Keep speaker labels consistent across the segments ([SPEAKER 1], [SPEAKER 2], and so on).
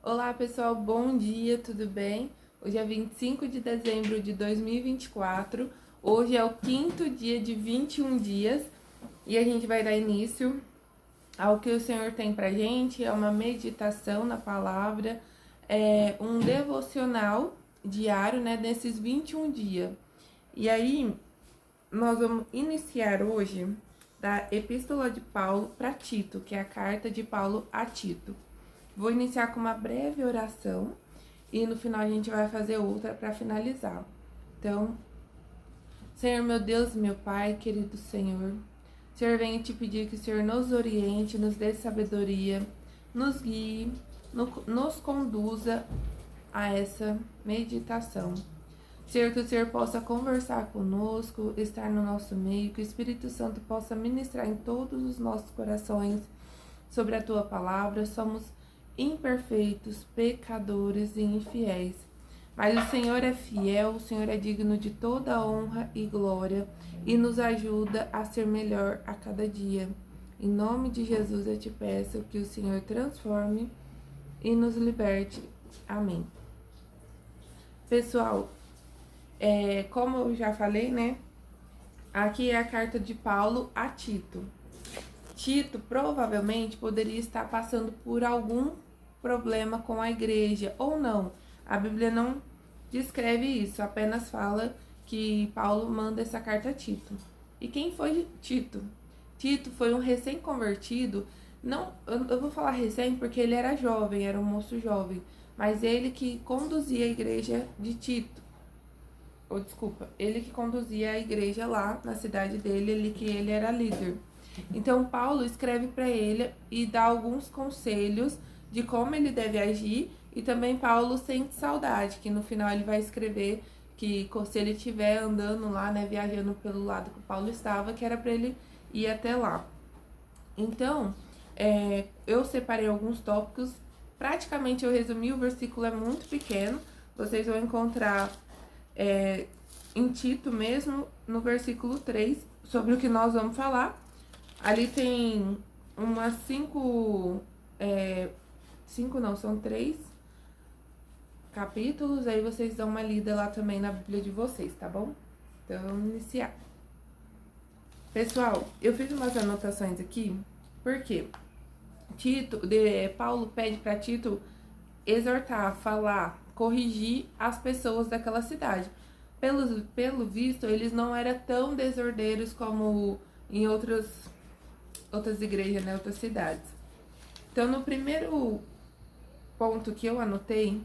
[SPEAKER 1] Olá pessoal, bom dia, tudo bem? Hoje é 25 de dezembro de 2024, hoje é o quinto dia de 21 dias e a gente vai dar início ao que o Senhor tem pra gente, é uma meditação na palavra, é um devocional diário, né, nesses 21 dias. E aí, nós vamos iniciar hoje da Epístola de Paulo para Tito, que é a carta de Paulo a Tito. Vou iniciar com uma breve oração e no final a gente vai fazer outra para finalizar. Então, Senhor meu Deus, meu Pai, querido Senhor, venho te pedir que o Senhor nos oriente, nos dê sabedoria, nos guie, nos conduza a essa meditação. Senhor, que o Senhor possa conversar conosco, estar no nosso meio, que o Espírito Santo possa ministrar em todos os nossos corações sobre a tua palavra. Somos imperfeitos, pecadores e infiéis. Mas o Senhor é fiel, o Senhor é digno de toda honra e glória e nos ajuda a ser melhor a cada dia. Em nome de Jesus eu te peço que o Senhor transforme e nos liberte. Amém. Pessoal, como eu já falei, né? Aqui é a carta de Paulo a Tito. Tito provavelmente poderia estar passando por algum problema com a igreja, ou não. A Bíblia não descreve isso, apenas fala que Paulo manda essa carta a Tito. E quem foi Tito? Tito foi um recém-convertido, não, eu vou falar recém porque ele era jovem, era um moço jovem, mas ele que conduzia a igreja de Tito. Ele que conduzia a igreja lá na cidade dele, ele era líder. Então Paulo escreve para ele e dá alguns conselhos de como ele deve agir, e também Paulo sente saudade, que no final ele vai escrever que se ele estiver andando lá, né, viajando pelo lado que Paulo estava, que era para ele ir até lá. Então, eu separei alguns tópicos, praticamente eu resumi, o versículo é muito pequeno, vocês vão encontrar em Tito mesmo, no versículo 3, sobre o que nós vamos falar. Ali tem umas são 3 capítulos, aí vocês dão uma lida lá também na Bíblia de vocês, tá bom? Então vamos iniciar. Pessoal, eu fiz umas anotações aqui, porque Paulo pede para Tito exortar, falar, corrigir as pessoas daquela cidade. Pelo visto, eles não eram tão desordeiros como em outras igrejas, né, outras cidades. Então, no primeiro ponto que eu anotei,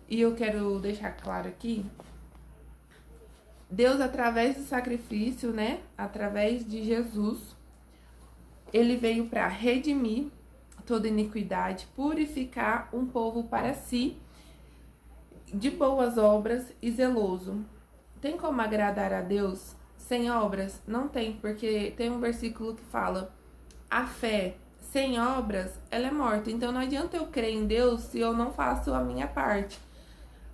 [SPEAKER 1] e eu quero deixar claro aqui, Deus, através do sacrifício, né, através de Jesus, ele veio para redimir toda iniquidade, purificar um povo para si, de boas obras e zeloso. Tem como agradar a Deus sem obras? Não tem, porque tem um versículo que fala: a fé sem obras, ela é morta. Então não adianta eu crer em Deus se eu não faço a minha parte.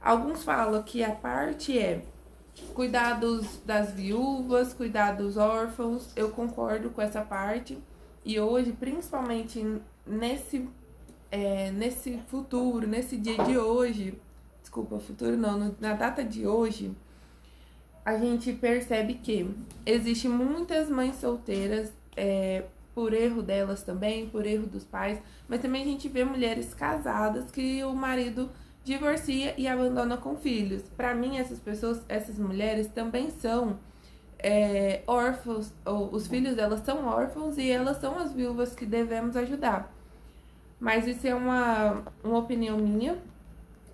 [SPEAKER 1] Alguns falam que a parte é cuidar das viúvas, cuidar dos órfãos. Eu concordo com essa parte. E hoje, principalmente nesse futuro, nesse dia de hoje, desculpa, futuro não, na data de hoje, a gente percebe que existe muitas mães solteiras, por erro delas também, por erro dos pais, mas também a gente vê mulheres casadas que o marido divorcia e abandona com filhos. Para mim, essas mulheres também são órfãos, ou os filhos delas são órfãos e elas são as viúvas que devemos ajudar. Mas isso é uma opinião minha,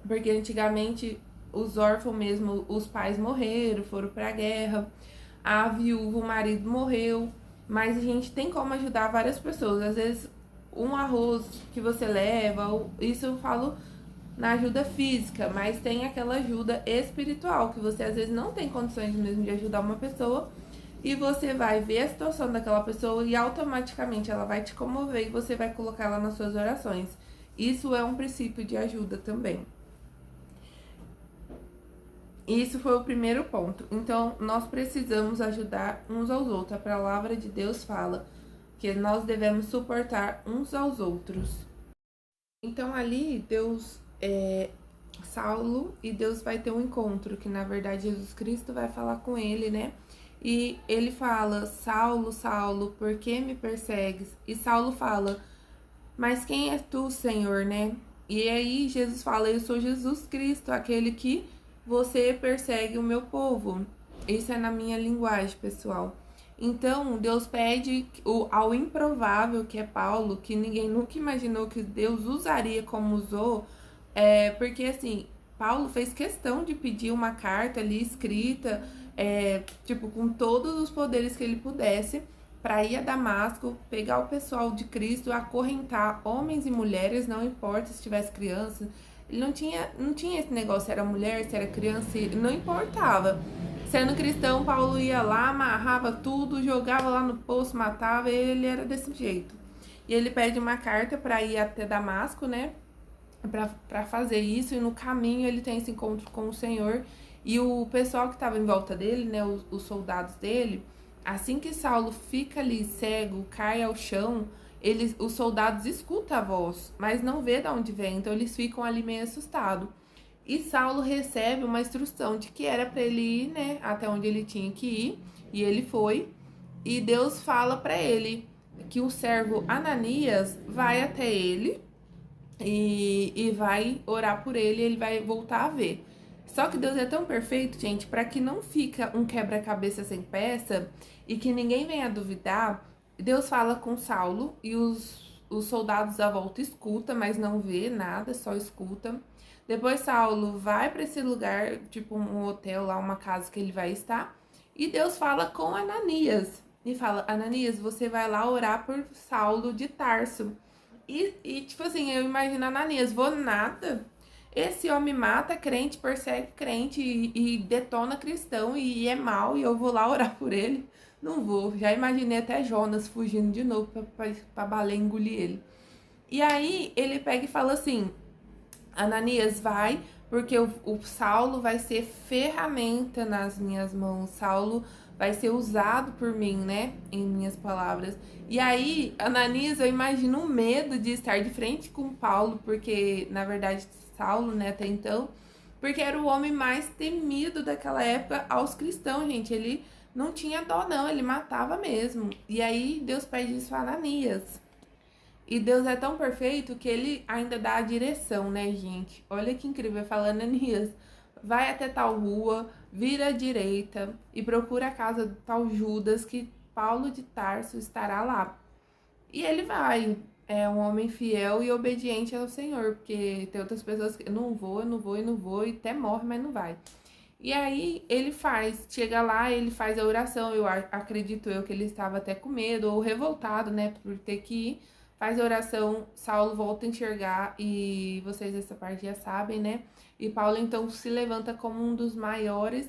[SPEAKER 1] porque antigamente os órfãos mesmo, os pais morreram, foram pra guerra, a viúva, o marido morreu, mas a gente tem como ajudar várias pessoas. Às vezes, um arroz que você leva, isso eu falo na ajuda física, mas tem aquela ajuda espiritual, que você às vezes não tem condições mesmo de ajudar uma pessoa, e você vai ver a situação daquela pessoa e automaticamente ela vai te comover e você vai colocar ela nas suas orações. Isso é um princípio de ajuda também. Isso foi o primeiro ponto. Então, nós precisamos ajudar uns aos outros. A palavra de Deus fala que nós devemos suportar uns aos outros. Então ali Deus Saulo e Deus vai ter um encontro, que na verdade Jesus Cristo vai falar com ele, né? E ele fala: Saulo, Saulo, por que me persegues? E Saulo fala: mas quem és tu, Senhor, né? E aí Jesus fala: eu sou Jesus Cristo, aquele que você persegue o meu povo. Isso é na minha linguagem, pessoal. Então, Deus pede ao improvável, que é Paulo, que ninguém nunca imaginou que Deus usaria como usou, porque assim, Paulo fez questão de pedir uma carta ali escrita, tipo, com todos os poderes que ele pudesse, para ir a Damasco, pegar o pessoal de Cristo, acorrentar homens e mulheres, não importa se tivesse criança. Ele não tinha esse negócio, se era mulher, se era criança, não importava. Sendo cristão, Paulo ia lá, amarrava tudo, jogava lá no poço, matava, e ele era desse jeito. E ele pede uma carta para ir até Damasco, né? Para fazer isso, e no caminho ele tem esse encontro com o Senhor. E o pessoal que estava em volta dele, né? Os soldados dele, assim que Saulo fica ali cego, cai ao chão, os soldados escutam a voz, mas não vê de onde vem, então eles ficam ali meio assustados. E Saulo recebe uma instrução de que era para ele ir, né, até onde ele tinha que ir, e ele foi. E Deus fala para ele que o servo Ananias vai até ele e vai orar por ele, e ele vai voltar a ver. Só que Deus é tão perfeito, gente, para que não fica um quebra-cabeça sem peça e que ninguém venha duvidar. Deus fala com Saulo e os soldados à volta escutam, mas não vê nada, só escuta. Depois Saulo vai para esse lugar, tipo um hotel lá, uma casa que ele vai estar, e Deus fala com Ananias e fala: Ananias, você vai lá orar por Saulo de Tarso. Tipo assim, eu imagino Ananias: vou nada. Esse homem mata crente, persegue crente e detona cristão e é mal, e eu vou lá orar por ele. Não vou. Já imaginei até Jonas fugindo de novo pra baleia engolir ele. E aí ele pega e fala assim: Ananias, vai, porque o Saulo vai ser ferramenta nas minhas mãos. Saulo vai ser usado por mim, né? Em minhas palavras. E aí, Ananias, eu imagino o medo de estar de frente com Paulo, porque, na verdade, Saulo, né, até então, porque era o homem mais temido daquela época aos cristãos, gente. Ele não tinha dó, não, ele matava mesmo. E aí, Deus pede isso a Ananias. E Deus é tão perfeito que ele ainda dá a direção, né, gente? Olha que incrível, falando Anias. Vai até tal rua, vira à direita e procura a casa do tal Judas, que Paulo de Tarso estará lá. E ele vai. É um homem fiel e obediente ao Senhor, porque tem outras pessoas que eu não vou, eu não vou, eu não vou, e até morre, mas não vai. E aí ele chega lá, ele faz a oração, acredito eu que ele estava até com medo ou revoltado, né, por ter que ir. Faz a oração, Saulo volta a enxergar e vocês essa parte já sabem, né? E Paulo então se levanta como um dos maiores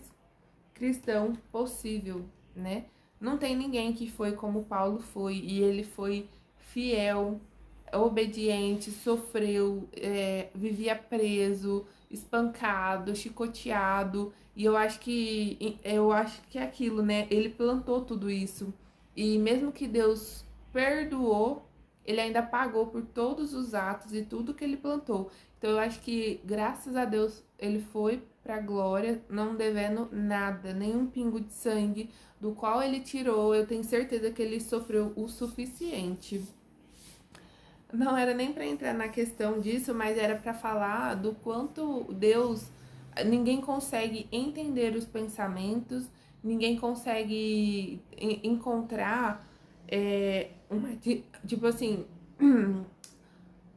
[SPEAKER 1] cristãos possível, né? Não tem ninguém que foi como Paulo foi, e ele foi fiel, obediente, sofreu, vivia preso, espancado, chicoteado, e eu acho que é aquilo, né? Ele plantou tudo isso. E mesmo que Deus perdoou, ele ainda pagou por todos os atos e tudo que ele plantou. Então eu acho que graças a Deus ele foi para a glória, não devendo nada, nenhum pingo de sangue do qual ele tirou. Eu tenho certeza que ele sofreu o suficiente. Não era nem para entrar na questão disso, mas era para falar do quanto Deus, ninguém consegue entender os pensamentos, ninguém consegue encontrar tipo assim,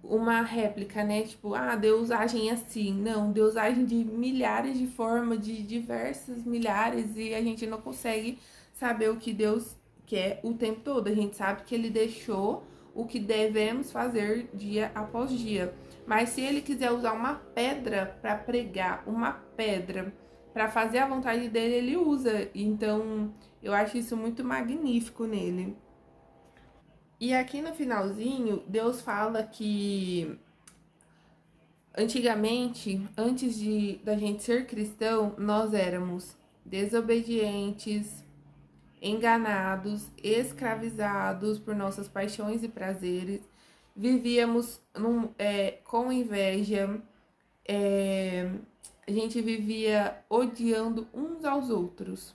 [SPEAKER 1] uma réplica, né? Tipo, Deus age assim. Não, Deus age de milhares de formas, de diversas milhares, e a gente não consegue saber o que Deus quer o tempo todo. A gente sabe que ele deixou o que devemos fazer dia após dia. Mas se ele quiser usar uma pedra para pregar, uma pedra para fazer a vontade dele, ele usa. Então, eu acho isso muito magnífico nele. E aqui no finalzinho, Deus fala que antigamente, antes da gente ser cristão, nós éramos desobedientes, enganados, escravizados por nossas paixões e prazeres, vivíamos com inveja, a gente vivia odiando uns aos outros.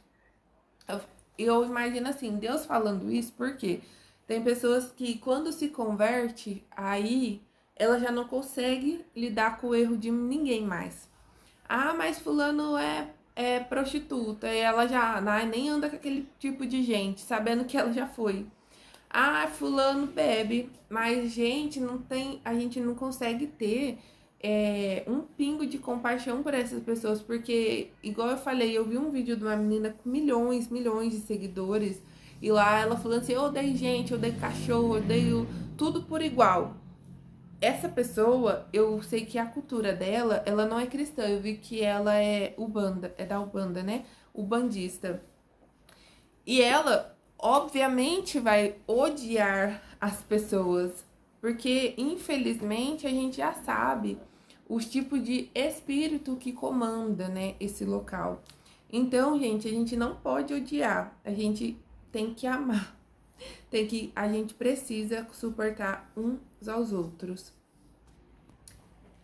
[SPEAKER 1] Eu imagino assim, Deus falando isso porque tem pessoas que quando se converte, aí ela já não consegue lidar com o erro de ninguém mais. Ah, mas fulano é prostituta, e ela já nem anda com aquele tipo de gente, sabendo que ela já foi. Ah, fulano bebe, mas gente, não tem, a gente não consegue ter um pingo de compaixão por essas pessoas, porque, igual eu falei, eu vi um vídeo de uma menina com milhões de seguidores, e lá ela falando assim, eu odeio gente, eu odeio cachorro, eu odeio tudo por igual. Essa pessoa, eu sei que a cultura dela, ela não é cristã, eu vi que ela é Ubanda, é da Ubanda, né? Ubandista. E ela, obviamente, vai odiar as pessoas, porque infelizmente a gente já sabe os tipos de espírito que comanda, né, esse local. Então, gente, a gente não pode odiar, a gente tem que amar. A gente precisa suportar uns aos outros.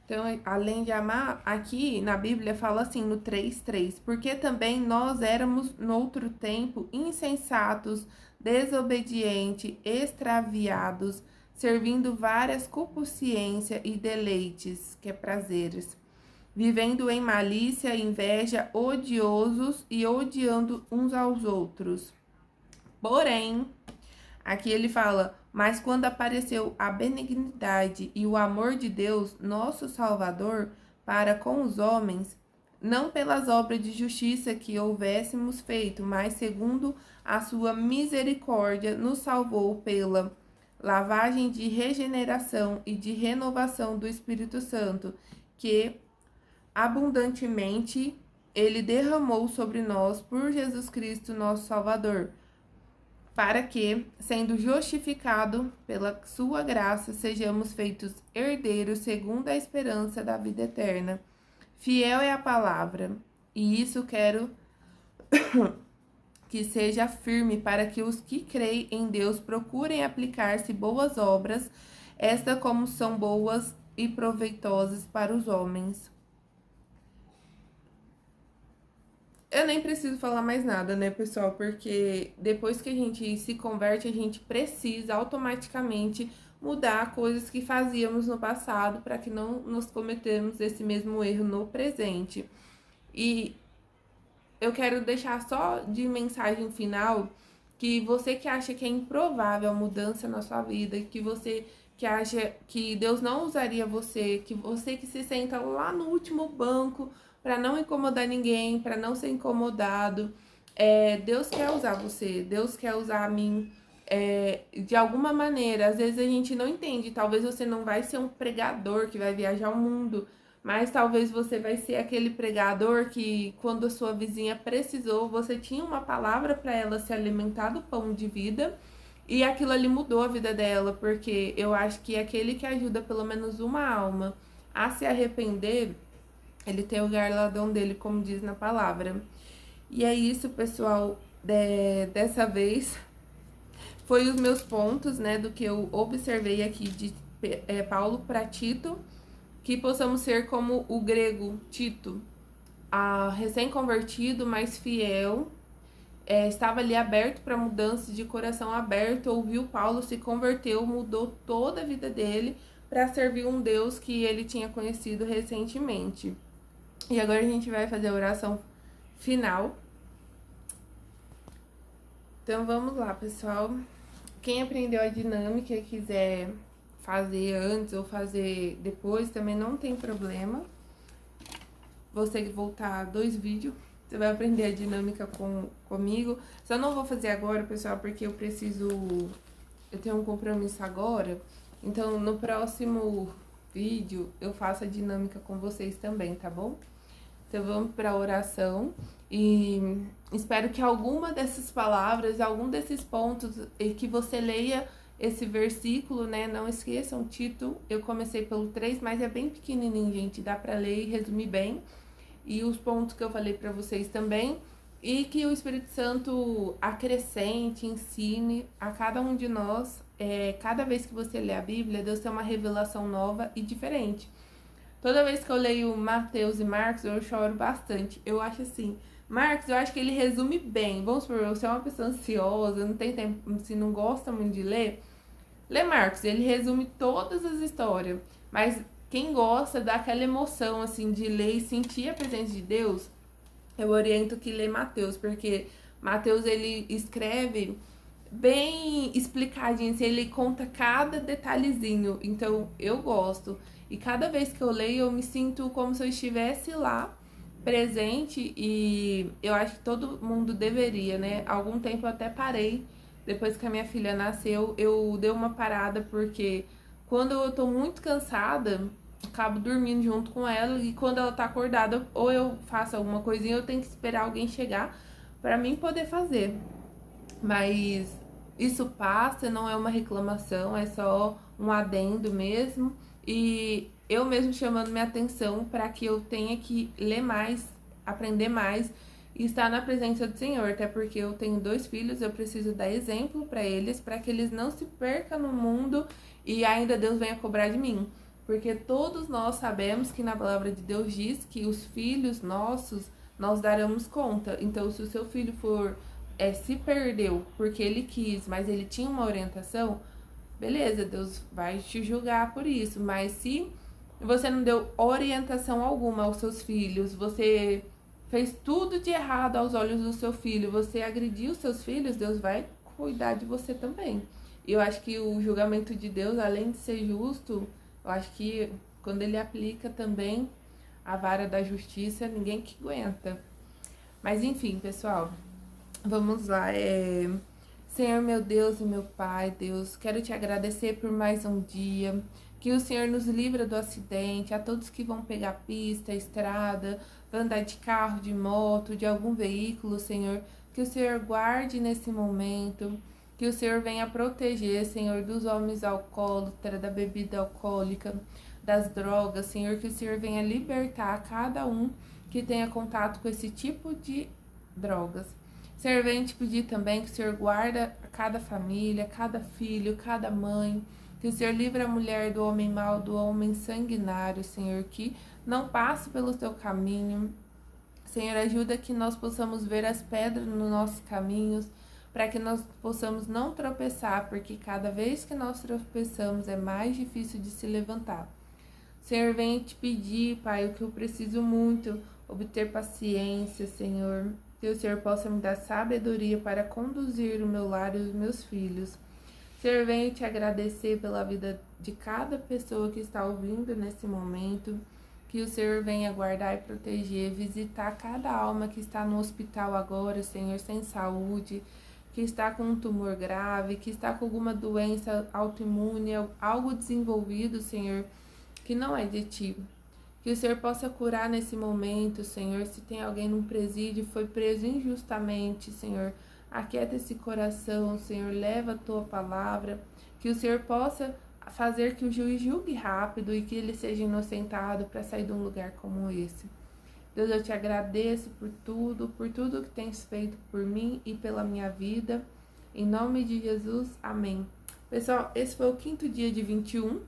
[SPEAKER 1] Então, além de amar, aqui na Bíblia fala assim, no 3:3, porque também nós éramos, noutro tempo, insensatos, desobedientes, extraviados, servindo várias concupiscências e deleites, que é prazeres, vivendo em malícia, inveja, odiosos e odiando uns aos outros. Porém, aqui ele fala, mas quando apareceu a benignidade e o amor de Deus, nosso Salvador, para com os homens, não pelas obras de justiça que houvéssemos feito, mas segundo a sua misericórdia, nos salvou pela lavagem de regeneração e de renovação do Espírito Santo, que abundantemente ele derramou sobre nós por Jesus Cristo, nosso Salvador, para que, sendo justificado pela sua graça, sejamos feitos herdeiros segundo a esperança da vida eterna. Fiel é a palavra, e isso quero que seja firme, para que os que creem em Deus procurem aplicar-se boas obras, estas como são boas e proveitosas para os homens. Eu nem preciso falar mais nada, né, pessoal? Porque depois que a gente se converte, a gente precisa automaticamente mudar coisas que fazíamos no passado para que não nos cometamos esse mesmo erro no presente. E eu quero deixar só de mensagem final que você que acha que é improvável a mudança na sua vida, que você que acha que Deus não usaria você, que você que se senta lá no último banco para não incomodar ninguém, para não ser incomodado, Deus quer usar você, Deus quer usar a mim, de alguma maneira. Às vezes a gente não entende, talvez você não vai ser um pregador que vai viajar o mundo, mas talvez você vai ser aquele pregador que, quando a sua vizinha precisou, você tinha uma palavra para ela se alimentar do pão de vida, e aquilo ali mudou a vida dela, porque eu acho que aquele que ajuda pelo menos uma alma a se arrepender, ele tem o galardão dele, como diz na palavra. E é isso, pessoal. Dessa vez foi os meus pontos, né, do que eu observei aqui de Paulo para Tito, que possamos ser como o grego Tito, recém-convertido, mas fiel, estava ali aberto para mudança, de coração aberto, ouviu Paulo, se converteu, mudou toda a vida dele para servir um Deus que ele tinha conhecido recentemente. E agora a gente vai fazer a oração final. Então vamos lá, pessoal. Quem aprendeu a dinâmica e quiser fazer antes ou fazer depois, também não tem problema. Você voltar 2 vídeos, você vai aprender a dinâmica comigo. Só não vou fazer agora, pessoal, porque eu tenho um compromisso agora. Então, no próximo vídeo, eu faço a dinâmica com vocês também, tá bom? Então, vamos para a oração. E espero que alguma dessas palavras, algum desses pontos, e que você leia esse versículo, né? Não esqueçam, Tito, eu comecei pelo 3, mas é bem pequenininho, gente. Dá para ler e resumir bem. E os pontos que eu falei para vocês também. E que o Espírito Santo acrescente, ensine a cada um de nós cada vez que você lê a Bíblia, Deus tem uma revelação nova e diferente. Toda vez que eu leio Mateus e Marcos, eu choro bastante. Eu acho assim, Marcos, eu acho que ele resume bem. Vamos supor, você é uma pessoa ansiosa, não tem tempo, se não gosta muito de ler, lê Marcos, ele resume todas as histórias. Mas quem gosta dá aquela emoção, assim, de ler e sentir a presença de Deus, eu oriento que lê Mateus, porque Mateus, ele escreve bem explicadinho, assim, ele conta cada detalhezinho, então eu gosto. E cada vez que eu leio, eu me sinto como se eu estivesse lá, presente, e eu acho que todo mundo deveria, né? Algum tempo eu até parei, depois que a minha filha nasceu, eu dei uma parada, porque quando eu tô muito cansada, acabo dormindo junto com ela, e quando ela tá acordada, ou eu faço alguma coisinha, eu tenho que esperar alguém chegar pra mim poder fazer. Mas isso passa, não é uma reclamação, é só um adendo mesmo. E eu mesmo chamando minha atenção para que eu tenha que ler mais, aprender mais e estar na presença do Senhor. Até porque eu tenho 2 filhos, eu preciso dar exemplo para que eles não se percam no mundo e ainda Deus venha cobrar de mim. Porque todos nós sabemos que na palavra de Deus diz que os filhos nossos, nós daremos conta. Então, se o seu filho for se perdeu porque ele quis, mas ele tinha uma orientação, beleza, Deus vai te julgar por isso. Mas se você não deu orientação alguma aos seus filhos, você fez tudo de errado aos olhos do seu filho, você agrediu os seus filhos, Deus vai cuidar de você também. E eu acho que o julgamento de Deus, além de ser justo, eu acho que quando ele aplica também a vara da justiça, ninguém que aguenta. Mas enfim, pessoal, vamos lá. Senhor, meu Deus e meu Pai, Deus, quero te agradecer por mais um dia. Que o Senhor nos livra do acidente, a todos que vão pegar pista, estrada, vão andar de carro, de moto, de algum veículo, Senhor. Que o Senhor guarde nesse momento. Que o Senhor venha proteger, Senhor, dos homens alcoólatras, da bebida alcoólica, das drogas, Senhor. Que o Senhor venha libertar cada um que tenha contato com esse tipo de drogas. Senhor, venho te pedir também que o Senhor guarda cada família, cada filho, cada mãe, que o Senhor livre a mulher do homem mau, do homem sanguinário, Senhor, que não passe pelo teu caminho. Senhor, ajuda que nós possamos ver as pedras nos nossos caminhos, para que nós possamos não tropeçar, porque cada vez que nós tropeçamos é mais difícil de se levantar. Senhor, venho te pedir, Pai, o que eu preciso muito, obter paciência, Senhor. Que o Senhor possa me dar sabedoria para conduzir o meu lar e os meus filhos. Senhor, venho te agradecer pela vida de cada pessoa que está ouvindo nesse momento. Que o Senhor venha guardar e proteger, visitar cada alma que está no hospital agora, Senhor, sem saúde, que está com um tumor grave, que está com alguma doença autoimune, algo desenvolvido, Senhor, que não é de ti. Que o Senhor possa curar nesse momento, Senhor. Se tem alguém num presídio, foi preso injustamente, Senhor, aquieta esse coração, Senhor, leva a tua palavra. Que o Senhor possa fazer que o juiz julgue rápido e que ele seja inocentado para sair de um lugar como esse. Deus, eu te agradeço por tudo que tens feito por mim e pela minha vida. Em nome de Jesus, amém. Pessoal, esse foi o 5º dia de 21.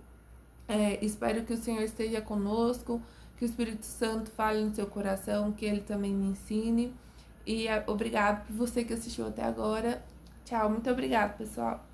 [SPEAKER 1] Espero que o Senhor esteja conosco, que o Espírito Santo fale no seu coração, que Ele também me ensine. E obrigado por você que assistiu até agora. Tchau, muito obrigada, pessoal.